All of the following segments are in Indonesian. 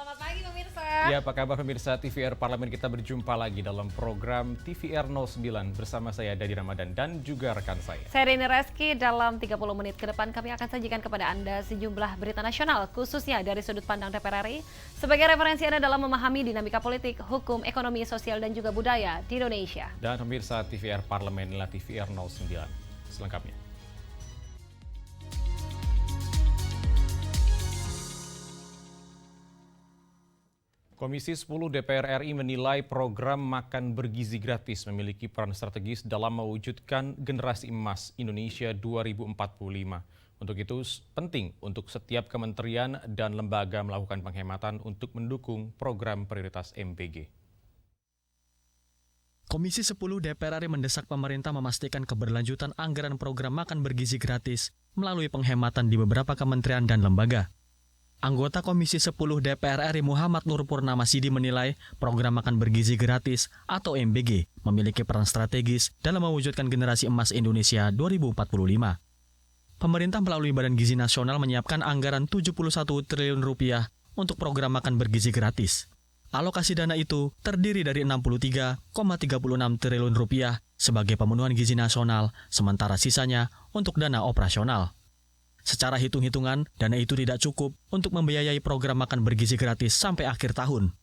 Selamat pagi pemirsa. Ya, apa kabar pemirsa TVR Parlemen, kita berjumpa lagi dalam program TVR 09 bersama saya Dadi Ramadan dan juga rekan saya. Saya Deni Reski, dalam 30 menit ke depan kami akan sajikan kepada Anda sejumlah berita nasional khususnya dari sudut pandang DPR RI sebagai referensi Anda dalam memahami dinamika politik, hukum, ekonomi, sosial dan juga budaya di Indonesia. Dan pemirsa TVR Parlemen inilah TVR 09 selengkapnya. Komisi 10 DPR RI menilai program makan bergizi gratis memiliki peran strategis dalam mewujudkan generasi emas Indonesia 2045. Untuk itu penting untuk setiap kementerian dan lembaga melakukan penghematan untuk mendukung program prioritas MBG. Komisi 10 DPR RI mendesak pemerintah memastikan keberlanjutan anggaran program makan bergizi gratis melalui penghematan di beberapa kementerian dan lembaga. Anggota Komisi 10 DPR RI Muhammad Nur Purnamasidi menilai program makan bergizi gratis atau MBG memiliki peran strategis dalam mewujudkan generasi emas Indonesia 2045. Pemerintah melalui Badan Gizi Nasional menyiapkan anggaran 71 triliun rupiah untuk program makan bergizi gratis. Alokasi dana itu terdiri dari 63,36 triliun rupiah sebagai pemenuhan gizi nasional, sementara sisanya untuk dana operasional. Secara hitung-hitungan, dana itu tidak cukup untuk membiayai program makan bergizi gratis sampai akhir tahun.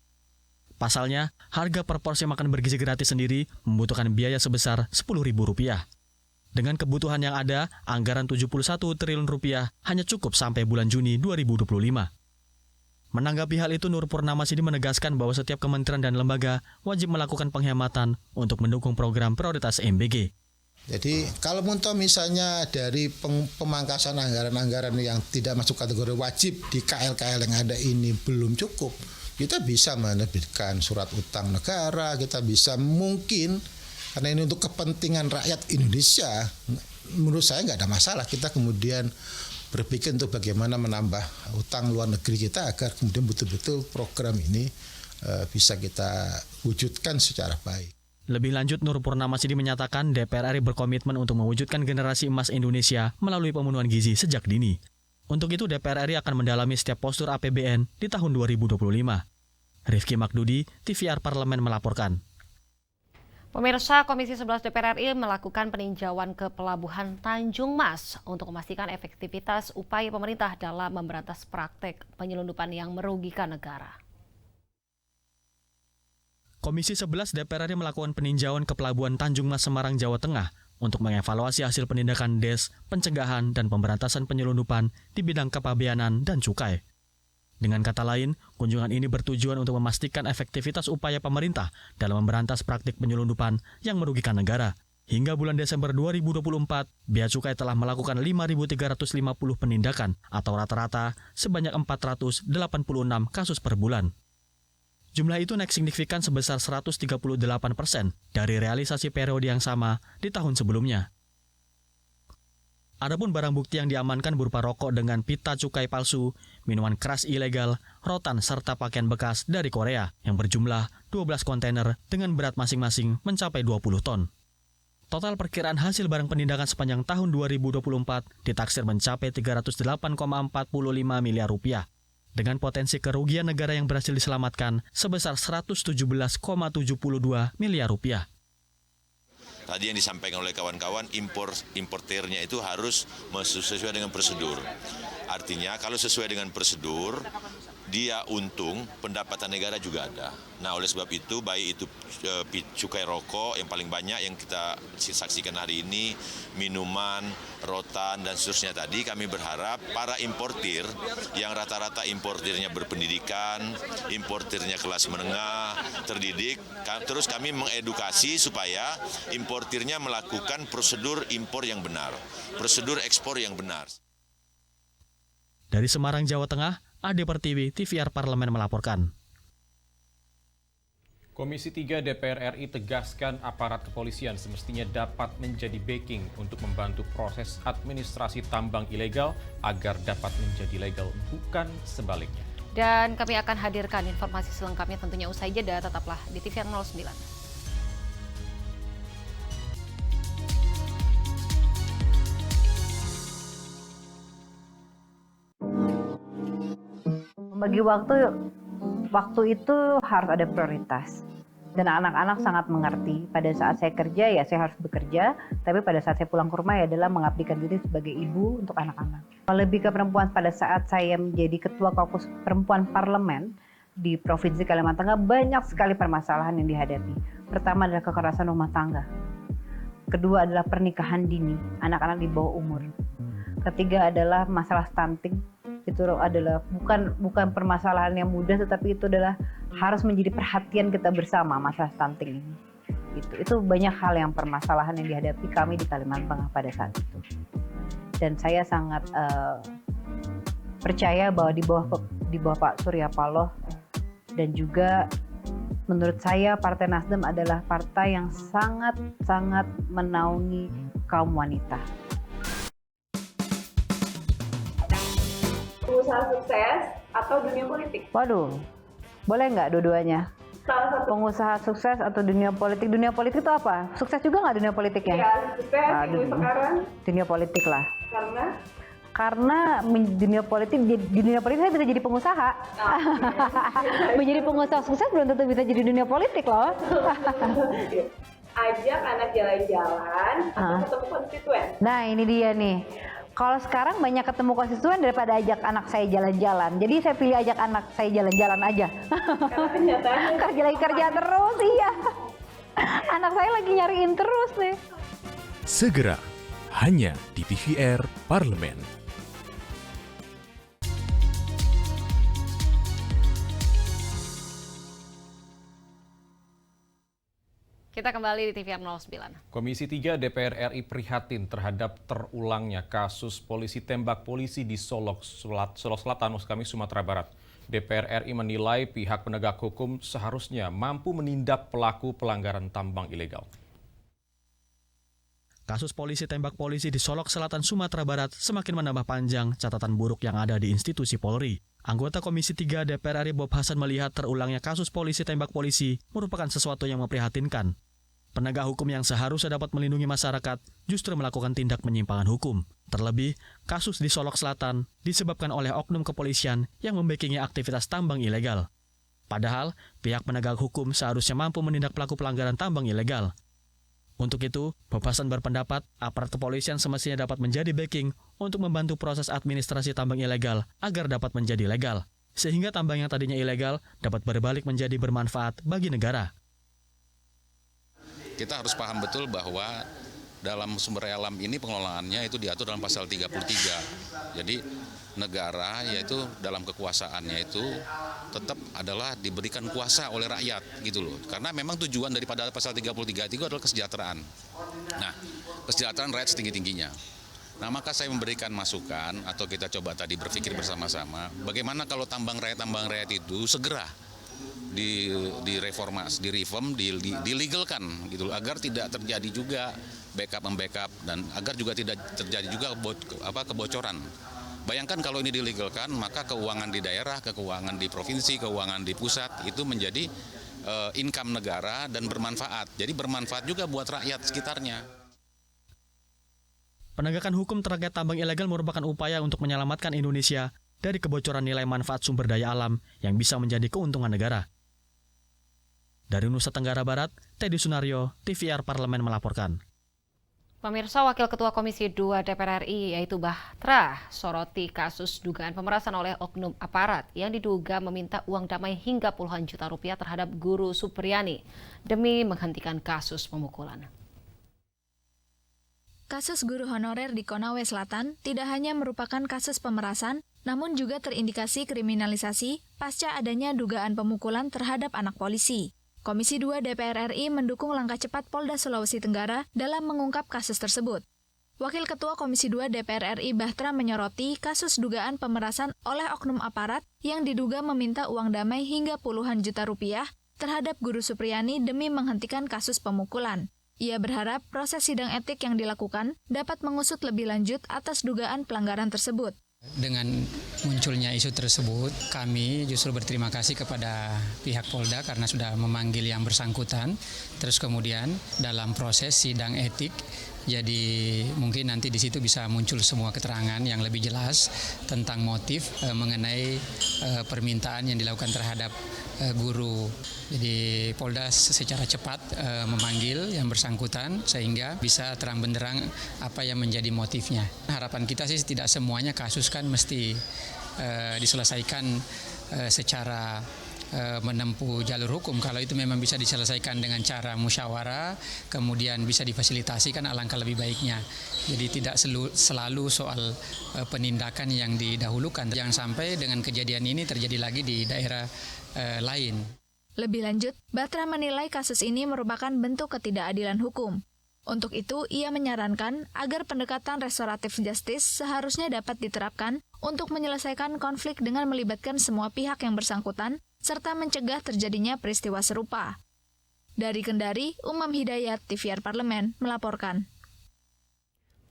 Pasalnya, harga per porsi makan bergizi gratis sendiri membutuhkan biaya sebesar Rp10.000. Dengan kebutuhan yang ada, anggaran 71 triliun rupiah hanya cukup sampai bulan Juni 2025. Menanggapi hal itu, Nur Purnamasidi menegaskan bahwa setiap kementerian dan lembaga wajib melakukan penghematan untuk mendukung program prioritas MBG. Jadi kalau untuk misalnya dari pemangkasan anggaran-anggaran yang tidak masuk kategori wajib di KL-KL yang ada ini belum cukup, kita bisa menerbitkan surat utang negara, kita bisa mungkin, karena ini untuk kepentingan rakyat Indonesia, menurut saya nggak ada masalah kita kemudian berpikir untuk bagaimana menambah utang luar negeri kita agar kemudian betul-betul program ini bisa kita wujudkan secara baik. Lebih lanjut, Nur Purnamasidi menyatakan DPR RI berkomitmen untuk mewujudkan generasi emas Indonesia melalui pemenuhan gizi sejak dini. Untuk itu, DPR RI akan mendalami setiap postur APBN di tahun 2025. Rifki Makdudi, TVR Parlemen melaporkan. Pemirsa, Komisi 11 DPR RI melakukan peninjauan ke Pelabuhan Tanjung Mas untuk memastikan efektivitas upaya pemerintah dalam memberantas praktek penyelundupan yang merugikan negara. Komisi 11 DPR RI melakukan peninjauan ke Pelabuhan Tanjung Mas, Semarang, Jawa Tengah untuk mengevaluasi hasil penindakan DES, pencegahan dan pemberantasan penyelundupan di bidang kepabeanan dan cukai. Dengan kata lain, kunjungan ini bertujuan untuk memastikan efektivitas upaya pemerintah dalam memberantas praktik penyelundupan yang merugikan negara. Hingga bulan Desember 2024, Bea Cukai telah melakukan 5.350 penindakan atau rata-rata sebanyak 486 kasus per bulan. Jumlah itu naik signifikan sebesar 138% dari realisasi periode yang sama di tahun sebelumnya. Adapun barang bukti yang diamankan berupa rokok dengan pita cukai palsu, minuman keras ilegal, rotan serta pakaian bekas dari Korea yang berjumlah 12 kontainer dengan berat masing-masing mencapai 20 ton. Total perkiraan hasil barang penindakan sepanjang tahun 2024 ditaksir mencapai 308,45 miliar rupiah. Dengan potensi kerugian negara yang berhasil diselamatkan sebesar 117,72 miliar rupiah. Tadi yang disampaikan oleh kawan-kawan, importernya itu harus sesuai dengan prosedur. Artinya kalau sesuai dengan prosedur, dia untung, pendapatan negara juga ada. Nah, oleh sebab itu, baik itu cukai rokok yang paling banyak yang kita saksikan hari ini, minuman, rotan, dan seterusnya tadi, kami berharap para importir yang rata-rata importirnya berpendidikan, importirnya kelas menengah, terdidik, terus kami mengedukasi supaya importirnya melakukan prosedur impor yang benar, prosedur ekspor yang benar. Dari Semarang, Jawa Tengah, Ade Pertiwi, TVR Parlemen melaporkan. Komisi 3 DPR RI tegaskan aparat kepolisian semestinya dapat menjadi backing untuk membantu proses administrasi tambang ilegal agar dapat menjadi legal, bukan sebaliknya. Dan kami akan hadirkan informasi selengkapnya tentunya usai jeda, tetaplah di TVR 09. Bagi waktu waktu itu harus ada prioritas. Dan anak-anak sangat mengerti. Pada saat saya kerja ya saya harus bekerja, tapi pada saat saya pulang ke rumah ya adalah mengabdikan diri sebagai ibu untuk anak-anak. Lebih ke perempuan, pada saat saya menjadi ketua Kaukus Perempuan Parlemen di Provinsi Kalimantan Tengah, banyak sekali permasalahan yang dihadapi. Pertama adalah kekerasan rumah tangga. Kedua adalah pernikahan dini, anak-anak di bawah umur. Ketiga adalah masalah stunting. Itu adalah bukan permasalahan yang mudah, tetapi itu adalah harus menjadi perhatian kita bersama, masalah stunting ini. Itu banyak hal yang permasalahan yang dihadapi kami di Kalimantan Tengah pada saat itu. Dan saya sangat percaya bahwa di bawah Pak Surya Paloh dan juga menurut saya Partai Nasdem adalah partai yang sangat menaungi kaum wanita. Pengusaha sukses atau dunia politik? Waduh, boleh nggak dua-duanya? Salah satu. Pengusaha sukses atau dunia politik? Dunia politik itu apa? Sukses juga nggak dunia politiknya? Ya, sukses sekarang. Dunia politik lah. Karena di dunia politik saya bisa jadi pengusaha. Menjadi pengusaha sukses belum tentu bisa jadi dunia politik loh. Ajak anak jalan-jalan atau ketemu konstituen? Nah ini dia nih. Kalau sekarang banyak ketemu konstituen daripada ajak anak saya jalan-jalan. Jadi saya pilih ajak anak saya jalan-jalan aja. Karena kenyataannya kerja terus, iya. Anak saya lagi nyariin terus nih. Segera, hanya di TVR Parlemen. Kita kembali di TVR 09. Komisi 3 DPR RI prihatin terhadap terulangnya kasus polisi tembak polisi di Solok Selatan, Sumatera Barat. DPR RI menilai pihak penegak hukum seharusnya mampu menindak pelaku pelanggaran tambang ilegal. Kasus polisi tembak polisi di Solok Selatan, Sumatera Barat semakin menambah panjang catatan buruk yang ada di institusi Polri. Anggota Komisi 3 DPR RI Bob Hasan melihat terulangnya kasus polisi tembak polisi merupakan sesuatu yang memprihatinkan. Penegak hukum yang seharusnya dapat melindungi masyarakat justru melakukan tindak penyimpangan hukum. Terlebih, kasus di Solok Selatan disebabkan oleh oknum kepolisian yang membackingi aktivitas tambang ilegal. Padahal, pihak penegak hukum seharusnya mampu menindak pelaku pelanggaran tambang ilegal. Untuk itu, Bob Hasan berpendapat aparat kepolisian semestinya dapat menjadi backing untuk membantu proses administrasi tambang ilegal agar dapat menjadi legal, sehingga tambang yang tadinya ilegal dapat berbalik menjadi bermanfaat bagi negara. Kita harus paham betul bahwa dalam sumber daya alam ini pengelolaannya itu diatur dalam pasal 33. Jadi negara yaitu dalam kekuasaannya itu tetap adalah diberikan kuasa oleh rakyat gitu loh. Karena memang tujuan daripada pasal 33 itu adalah kesejahteraan. Nah, kesejahteraan rakyat setinggi-tingginya. Nah, maka saya memberikan masukan atau kita coba tadi berpikir bersama-sama bagaimana kalau tambang rakyat itu segera direformasi, dilegalkan gitu loh, agar tidak terjadi juga backup dan agar juga tidak terjadi juga kebocoran. Bayangkan kalau ini dilegalkan, maka keuangan di daerah, keuangan di provinsi, keuangan di pusat itu menjadi income negara dan bermanfaat. Jadi bermanfaat juga buat rakyat sekitarnya. Penegakan hukum terkait tambang ilegal merupakan upaya untuk menyelamatkan Indonesia dari kebocoran nilai manfaat sumber daya alam yang bisa menjadi keuntungan negara. Dari Nusa Tenggara Barat, Teddy Sunario, TVR Parlemen melaporkan. Pemirsa, Wakil Ketua Komisi 2 DPR RI yaitu Bahtra soroti kasus dugaan pemerasan oleh oknum aparat yang diduga meminta uang damai hingga puluhan juta rupiah terhadap Guru Supriyani demi menghentikan kasus pemukulan. Kasus guru honorer di Konawe Selatan tidak hanya merupakan kasus pemerasan, namun juga terindikasi kriminalisasi pasca adanya dugaan pemukulan terhadap anak polisi. Komisi 2 DPR RI mendukung langkah cepat Polda Sulawesi Tenggara dalam mengungkap kasus tersebut. Wakil Ketua Komisi 2 DPR RI Bahtra menyoroti kasus dugaan pemerasan oleh oknum aparat yang diduga meminta uang damai hingga puluhan juta rupiah terhadap Guru Supriyani demi menghentikan kasus pemukulan. Ia berharap proses sidang etik yang dilakukan dapat mengusut lebih lanjut atas dugaan pelanggaran tersebut. Dengan munculnya isu tersebut, kami justru berterima kasih kepada pihak Polda karena sudah memanggil yang bersangkutan. Terus kemudian dalam proses sidang etik, jadi mungkin nanti di situ bisa muncul semua keterangan yang lebih jelas tentang motif mengenai permintaan yang dilakukan terhadap guru. Jadi Polda secara cepat memanggil yang bersangkutan sehingga bisa terang benderang apa yang menjadi motifnya. Harapan kita sih tidak semuanya kasus kan mesti diselesaikan secara menempuh jalur hukum. Kalau itu memang bisa diselesaikan dengan cara musyawarah, kemudian bisa difasilitasi kan alangkah lebih baiknya. Jadi tidak selalu soal penindakan yang didahulukan. Jangan sampai dengan kejadian ini terjadi lagi di daerah lain. Lebih lanjut, Batra menilai kasus ini merupakan bentuk ketidakadilan hukum. Untuk itu, ia menyarankan agar pendekatan restoratif justice seharusnya dapat diterapkan untuk menyelesaikan konflik dengan melibatkan semua pihak yang bersangkutan, serta mencegah terjadinya peristiwa serupa. Dari Kendari, Umam Hidayat, TVR Parlemen, melaporkan.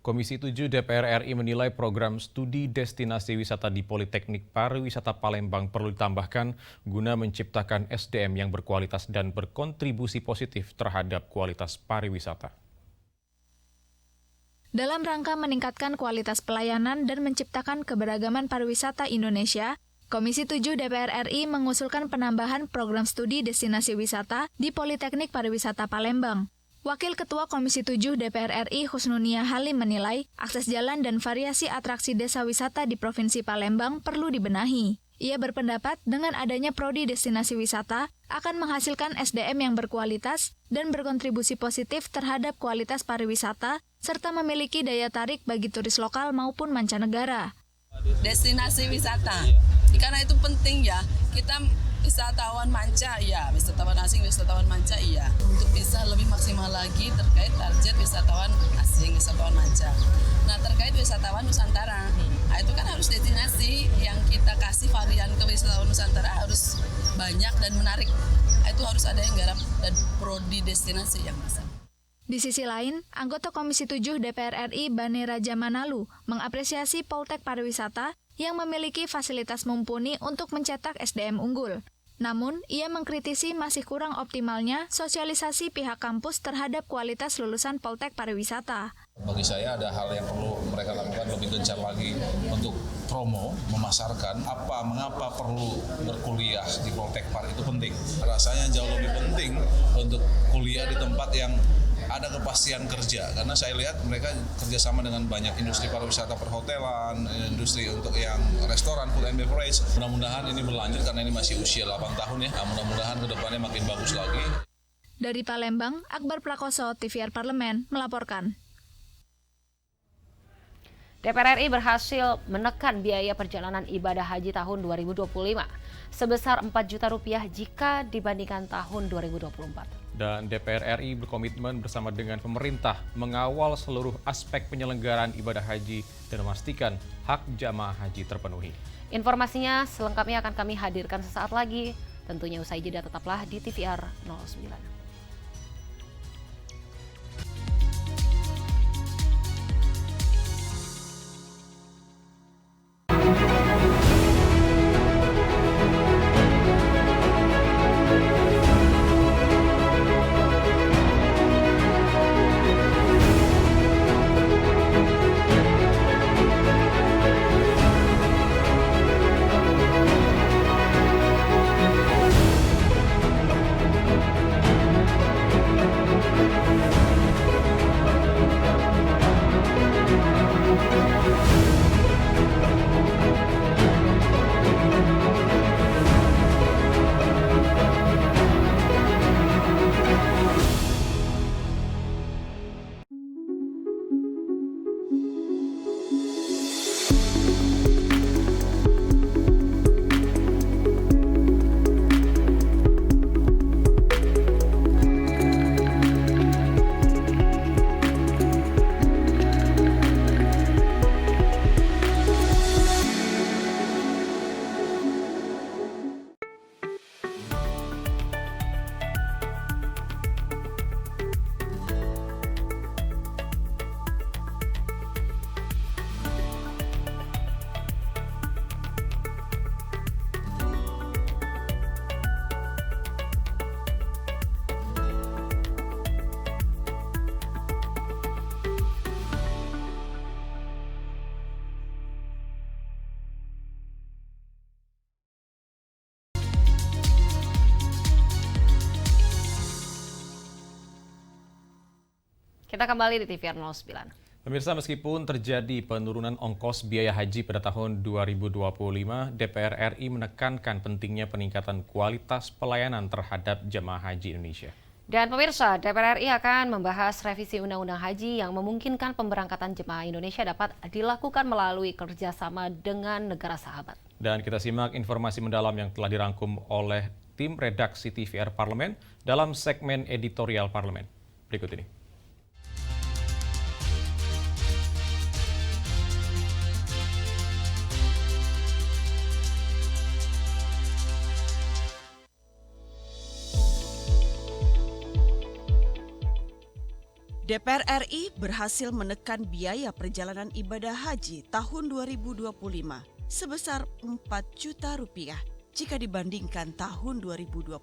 Komisi 7 DPR RI menilai program studi destinasi wisata di Politeknik Pariwisata Palembang perlu ditambahkan guna menciptakan SDM yang berkualitas dan berkontribusi positif terhadap kualitas pariwisata. Dalam rangka meningkatkan kualitas pelayanan dan menciptakan keberagaman pariwisata Indonesia, Komisi 7 DPR RI mengusulkan penambahan program studi destinasi wisata di Politeknik Pariwisata Palembang. Wakil Ketua Komisi 7 DPR RI Husnunia Halim menilai akses jalan dan variasi atraksi desa wisata di Provinsi Palembang perlu dibenahi. Ia berpendapat dengan adanya prodi destinasi wisata akan menghasilkan SDM yang berkualitas dan berkontribusi positif terhadap kualitas pariwisata serta memiliki daya tarik bagi turis lokal maupun mancanegara. Destinasi wisata, karena itu penting ya, kita wisatawan manca, iya, wisatawan asing, wisatawan manca, iya. Untuk bisa lebih maksimal lagi terkait target wisatawan asing, wisatawan manca. Nah, terkait wisatawan Nusantara, nah, itu kan harus destinasi yang kita kasih varian ke wisatawan Nusantara harus banyak dan menarik. Itu harus ada yang garap dan prodi destinasi yang bisa. Di sisi lain, anggota Komisi 7 DPR RI Bane Raja Manalu mengapresiasi Poltek Pariwisata yang memiliki fasilitas mumpuni untuk mencetak SDM unggul. Namun, ia mengkritisi masih kurang optimalnya sosialisasi pihak kampus terhadap kualitas lulusan Poltek Pariwisata. Bagi saya ada hal yang perlu mereka lakukan lebih gencar lagi untuk promo, memasarkan mengapa perlu berkuliah di Poltek Par itu penting. Rasanya jauh lebih penting untuk kuliah di tempat yang ada kepastian kerja, karena saya lihat mereka kerjasama dengan banyak industri pariwisata perhotelan, industri untuk yang restoran, food and beverage. Mudah-mudahan ini berlanjut karena ini masih usia 8 tahun ya. Nah, mudah-mudahan ke depannya makin bagus lagi. Dari Palembang, Akbar Prakoso, TVR Parlemen, melaporkan. DPR RI berhasil menekan biaya perjalanan ibadah haji tahun 2025 sebesar Rp4 juta jika dibandingkan tahun 2024. Dan DPR RI berkomitmen bersama dengan pemerintah mengawal seluruh aspek penyelenggaraan ibadah haji dan memastikan hak jamaah haji terpenuhi. Informasinya selengkapnya akan kami hadirkan sesaat lagi. Tentunya usai jeda tetaplah di TVR 09. Anda kembali di TVR 09. Pemirsa, meskipun terjadi penurunan ongkos biaya haji pada tahun 2025, DPR RI menekankan pentingnya peningkatan kualitas pelayanan terhadap jemaah haji Indonesia. Dan pemirsa, DPR RI akan membahas revisi Undang-Undang Haji yang memungkinkan pemberangkatan jemaah Indonesia dapat dilakukan melalui kerjasama dengan negara sahabat. Dan kita simak informasi mendalam yang telah dirangkum oleh tim redaksi TVR Parlemen dalam segmen editorial Parlemen. Berikut ini. DPR RI berhasil menekan biaya perjalanan ibadah haji tahun 2025 sebesar 4 juta rupiah jika dibandingkan tahun 2024.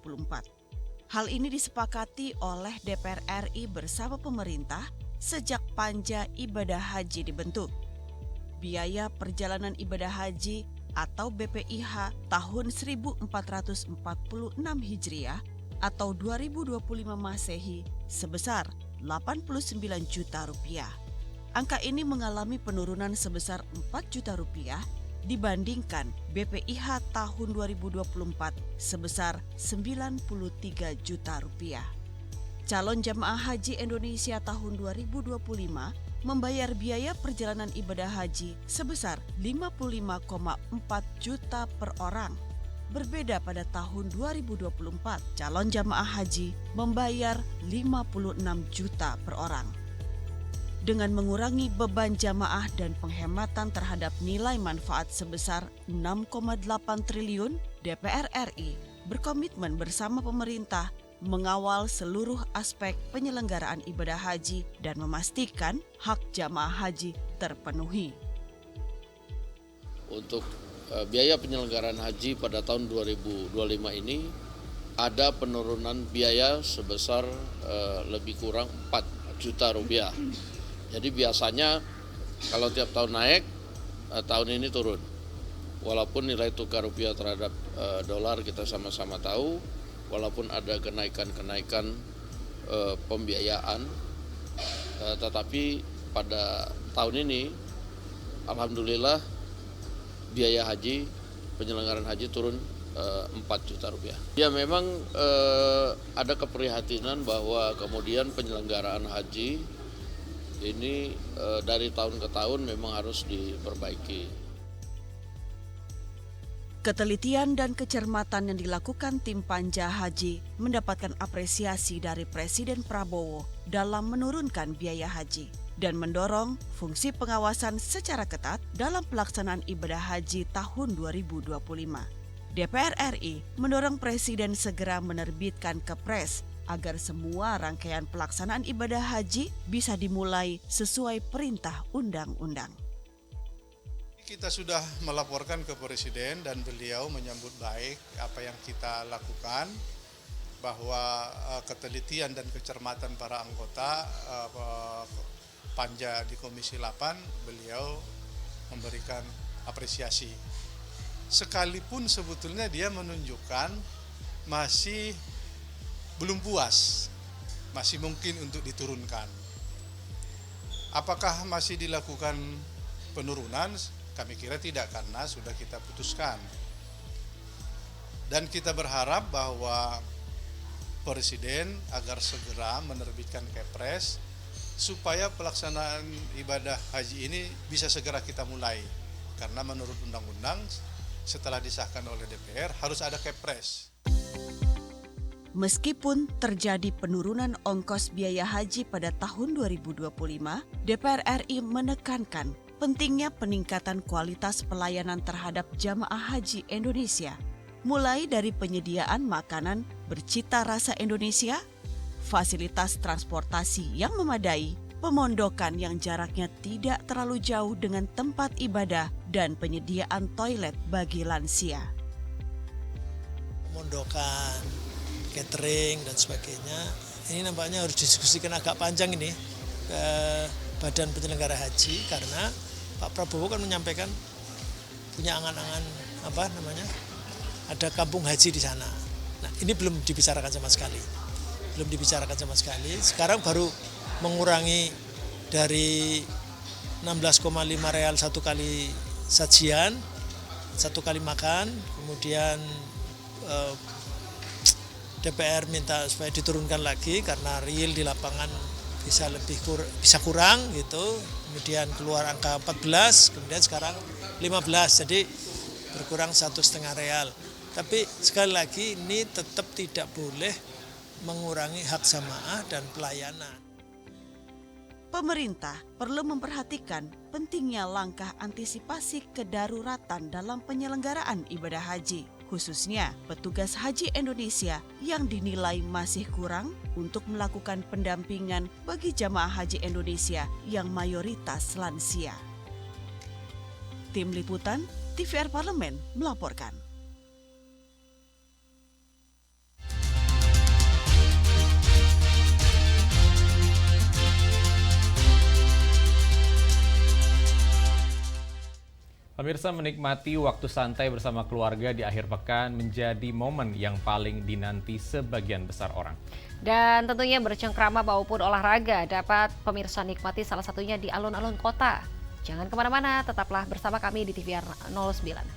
Hal ini disepakati oleh DPR RI bersama pemerintah sejak Panja Ibadah Haji dibentuk. Biaya perjalanan ibadah haji atau BPIH tahun 1446 Hijriah atau 2025 Masehi sebesar 89 juta rupiah. Angka ini mengalami penurunan sebesar 4 juta rupiah dibandingkan BPIH tahun 2024 sebesar 93 juta rupiah. Calon jemaah haji Indonesia tahun 2025 membayar biaya perjalanan ibadah haji sebesar 55,4 juta per orang. Berbeda pada tahun 2024, calon jamaah haji membayar 56 juta per orang. Dengan mengurangi beban jamaah dan penghematan terhadap nilai manfaat sebesar 6,8 triliun, DPR RI berkomitmen bersama pemerintah mengawal seluruh aspek penyelenggaraan ibadah haji dan memastikan hak jamaah haji terpenuhi. Untuk biaya penyelenggaraan haji pada tahun 2025 ini ada penurunan biaya sebesar lebih kurang 4 juta rupiah. Jadi biasanya kalau tiap tahun naik, tahun ini turun. Walaupun nilai tukar rupiah terhadap dolar kita sama-sama tahu, walaupun ada kenaikan-kenaikan pembiayaan, tetapi pada tahun ini alhamdulillah biaya haji, penyelenggaraan haji turun 4 juta rupiah. Ya memang ada keprihatinan bahwa kemudian penyelenggaraan haji ini dari tahun ke tahun memang harus diperbaiki. Ketelitian dan kecermatan yang dilakukan tim Panja Haji mendapatkan apresiasi dari Presiden Prabowo dalam menurunkan biaya haji dan mendorong fungsi pengawasan secara ketat dalam pelaksanaan ibadah haji tahun 2025. DPR RI mendorong Presiden segera menerbitkan Kepres agar semua rangkaian pelaksanaan ibadah haji bisa dimulai sesuai perintah undang-undang. Kita sudah melaporkan ke Presiden dan beliau menyambut baik apa yang kita lakukan, bahwa ketelitian dan kecermatan para anggota Panja di Komisi 8 beliau memberikan apresiasi. Sekalipun sebetulnya dia menunjukkan masih belum puas, masih mungkin untuk diturunkan. Apakah masih dilakukan penurunan? Kami kira tidak, karena sudah kita putuskan. Dan kita berharap bahwa Presiden agar segera menerbitkan Kepres supaya pelaksanaan ibadah haji ini bisa segera kita mulai. Karena menurut undang-undang setelah disahkan oleh DPR harus ada Kepres. Meskipun terjadi penurunan ongkos biaya haji pada tahun 2025, DPR RI menekankan pentingnya peningkatan kualitas pelayanan terhadap jamaah haji Indonesia, mulai dari penyediaan makanan bercita rasa Indonesia, fasilitas transportasi yang memadai, pemondokan yang jaraknya tidak terlalu jauh dengan tempat ibadah, dan penyediaan toilet bagi lansia. Pemondokan, catering, dan sebagainya, ini nampaknya harus didiskusikan agak panjang ini ke Badan Penyelenggara Haji, karena Pak Prabowo kan menyampaikan punya angan-angan ada kampung haji di sana. Nah, ini belum dibicarakan sama sekali. Sekarang baru mengurangi dari 16,5 real satu kali sajian, satu kali makan, kemudian DPR minta supaya diturunkan lagi karena real di lapangan bisa kurang gitu, kemudian keluar angka 14, kemudian sekarang 15, jadi berkurang 1,5 real. Tapi sekali lagi ini tetap tidak boleh mengurangi hak jamaah dan pelayanan. Pemerintah perlu memperhatikan pentingnya langkah antisipasi kedaruratan dalam penyelenggaraan ibadah haji, khususnya petugas haji Indonesia yang dinilai masih kurang untuk melakukan pendampingan bagi jamaah haji Indonesia yang mayoritas lansia. Tim Liputan TVR Parlemen melaporkan. Pemirsa, menikmati waktu santai bersama keluarga di akhir pekan menjadi momen yang paling dinanti sebagian besar orang. Dan tentunya bercengkrama maupun olahraga dapat pemirsa nikmati salah satunya di alun-alun kota. Jangan kemana-mana, tetaplah bersama kami di TVR 09.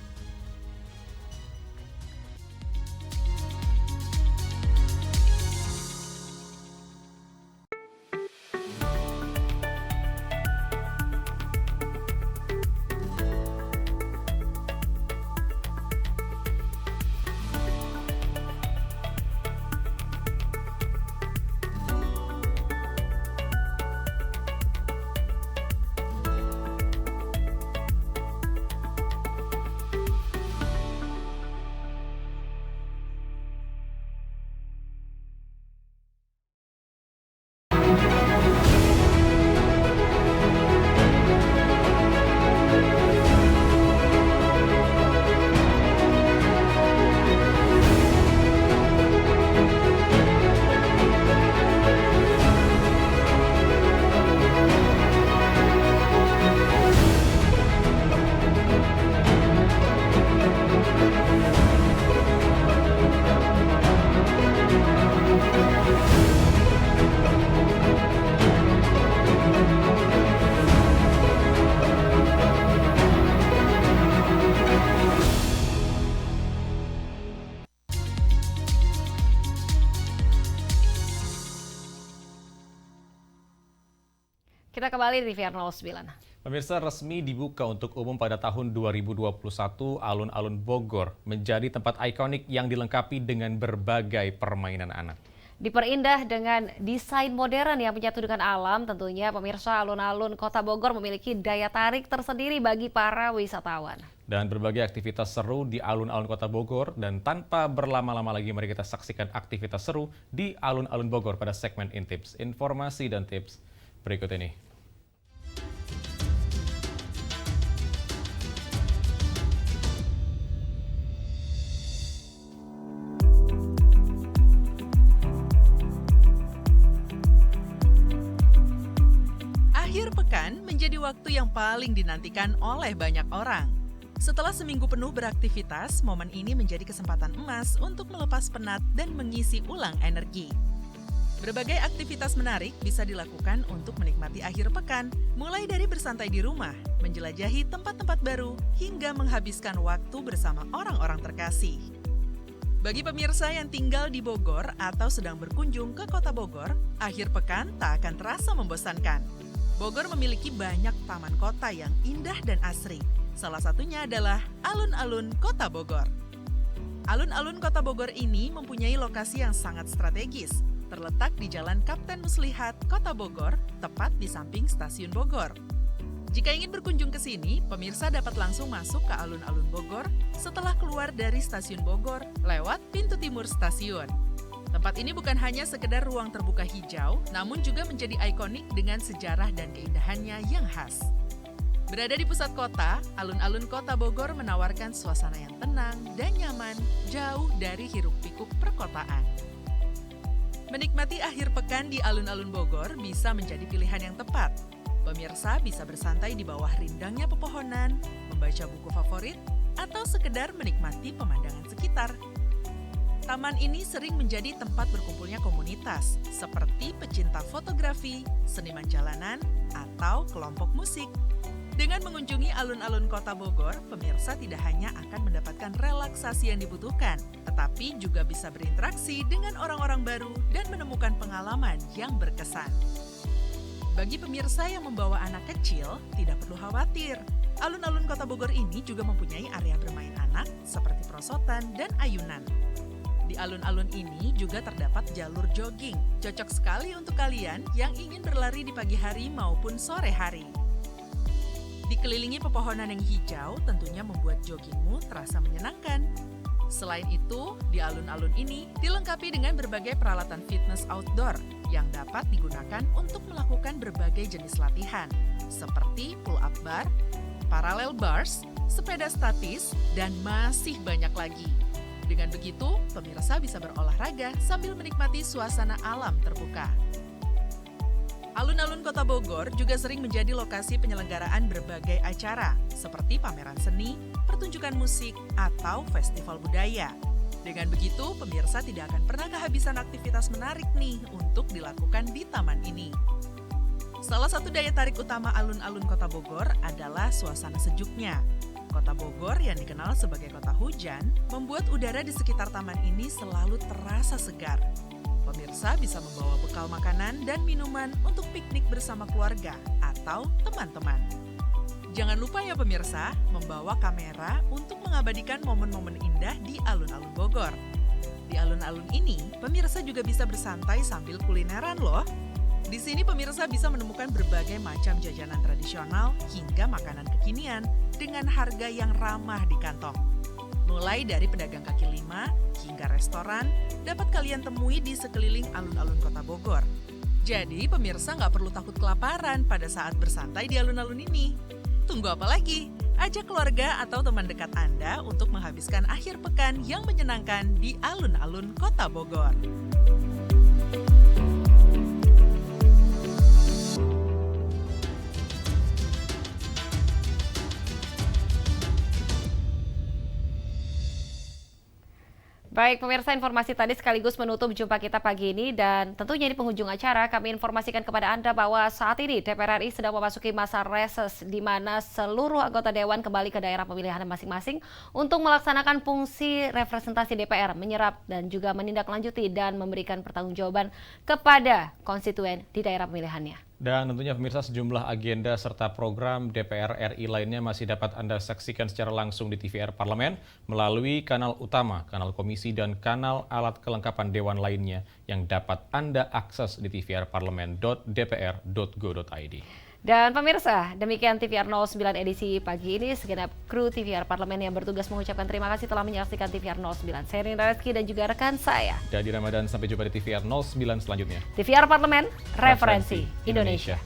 Kita kembali di TVR 09. Pemirsa, resmi dibuka untuk umum pada tahun 2021, alun-alun Bogor menjadi tempat ikonik yang dilengkapi dengan berbagai permainan anak. Diperindah dengan desain modern yang menyatu dengan alam, tentunya pemirsa, alun-alun Kota Bogor memiliki daya tarik tersendiri bagi para wisatawan. Dan berbagai aktivitas seru di alun-alun Kota Bogor, dan tanpa berlama-lama lagi mari kita saksikan aktivitas seru di alun-alun Bogor pada segmen Intips. Informasi dan tips berikut ini. Akhir pekan menjadi waktu yang paling dinantikan oleh banyak orang. Setelah seminggu penuh beraktivitas, momen ini menjadi kesempatan emas untuk melepas penat dan mengisi ulang energi. Berbagai aktivitas menarik bisa dilakukan untuk menikmati akhir pekan, mulai dari bersantai di rumah, menjelajahi tempat-tempat baru, hingga menghabiskan waktu bersama orang-orang terkasih. Bagi pemirsa yang tinggal di Bogor atau sedang berkunjung ke Kota Bogor, akhir pekan tak akan terasa membosankan. Bogor memiliki banyak taman kota yang indah dan asri. Salah satunya adalah alun-alun Kota Bogor. Alun-alun Kota Bogor ini mempunyai lokasi yang sangat strategis, terletak di Jalan Kapten Muslihat, Kota Bogor, tepat di samping Stasiun Bogor. Jika ingin berkunjung ke sini, pemirsa dapat langsung masuk ke alun-alun Bogor setelah keluar dari Stasiun Bogor lewat pintu timur stasiun. Tempat ini bukan hanya sekedar ruang terbuka hijau, namun juga menjadi ikonik dengan sejarah dan keindahannya yang khas. Berada di pusat kota, alun-alun Kota Bogor menawarkan suasana yang tenang dan nyaman, jauh dari hiruk-pikuk perkotaan. Menikmati akhir pekan di alun-alun Bogor bisa menjadi pilihan yang tepat. Pemirsa bisa bersantai di bawah rindangnya pepohonan, membaca buku favorit, atau sekedar menikmati pemandangan sekitar. Taman ini sering menjadi tempat berkumpulnya komunitas, seperti pecinta fotografi, seniman jalanan, atau kelompok musik. Dengan mengunjungi alun-alun Kota Bogor, pemirsa tidak hanya akan mendapatkan relaksasi yang dibutuhkan, tetapi juga bisa berinteraksi dengan orang-orang baru dan menemukan pengalaman yang berkesan. Bagi pemirsa yang membawa anak kecil, tidak perlu khawatir. Alun-alun Kota Bogor ini juga mempunyai area bermain anak seperti perosotan dan ayunan. Di alun-alun ini juga terdapat jalur jogging, cocok sekali untuk kalian yang ingin berlari di pagi hari maupun sore hari. Dikelilingi pepohonan yang hijau tentunya membuat joggingmu terasa menyenangkan. Selain itu, di alun-alun ini dilengkapi dengan berbagai peralatan fitness outdoor yang dapat digunakan untuk melakukan berbagai jenis latihan, seperti pull-up bar, parallel bars, sepeda statis, dan masih banyak lagi. Dengan begitu, pemirsa bisa berolahraga sambil menikmati suasana alam terbuka. Alun-alun Kota Bogor juga sering menjadi lokasi penyelenggaraan berbagai acara, seperti pameran seni, pertunjukan musik, atau festival budaya. Dengan begitu, pemirsa tidak akan pernah kehabisan aktivitas menarik nih untuk dilakukan di taman ini. Salah satu daya tarik utama alun-alun Kota Bogor adalah suasana sejuknya. Kota Bogor yang dikenal sebagai kota hujan, membuat udara di sekitar taman ini selalu terasa segar. Pemirsa bisa membawa bekal makanan dan minuman untuk piknik bersama keluarga atau teman-teman. Jangan lupa ya pemirsa, membawa kamera untuk mengabadikan momen-momen indah di alun-alun Bogor. Di alun-alun ini, pemirsa juga bisa bersantai sambil kulineran loh. Di sini pemirsa bisa menemukan berbagai macam jajanan tradisional hingga makanan kekinian dengan harga yang ramah di kantong. Mulai dari pedagang kaki lima hingga restoran dapat kalian temui di sekeliling alun-alun Kota Bogor. Jadi pemirsa nggak perlu takut kelaparan pada saat bersantai di alun-alun ini. Tunggu apa lagi? Ajak keluarga atau teman dekat Anda untuk menghabiskan akhir pekan yang menyenangkan di alun-alun Kota Bogor. Baik pemirsa, informasi tadi sekaligus menutup jumpa kita pagi ini dan tentunya di penghujung acara kami informasikan kepada Anda bahwa saat ini DPR RI sedang memasuki masa reses di mana seluruh anggota Dewan kembali ke daerah pemilihan masing-masing untuk melaksanakan fungsi representasi DPR, menyerap dan juga menindaklanjuti dan memberikan pertanggungjawaban kepada konstituen di daerah pemilihannya. Dan tentunya pemirsa sejumlah agenda serta program DPR RI lainnya masih dapat Anda saksikan secara langsung di TVR Parlemen melalui kanal utama, kanal komisi, dan kanal alat kelengkapan dewan lainnya yang dapat Anda akses di tvr-parlemen.dpr.go.id. Dan pemirsa, demikian TVR 09 edisi pagi ini. Segenap kru TVR Parlemen yang bertugas mengucapkan terima kasih telah menyaksikan TVR 09. Saya Rindra Reski dan juga rekan saya. Dari Ramadan, sampai jumpa di TVR 09 selanjutnya. TVR Parlemen, referensi Indonesia.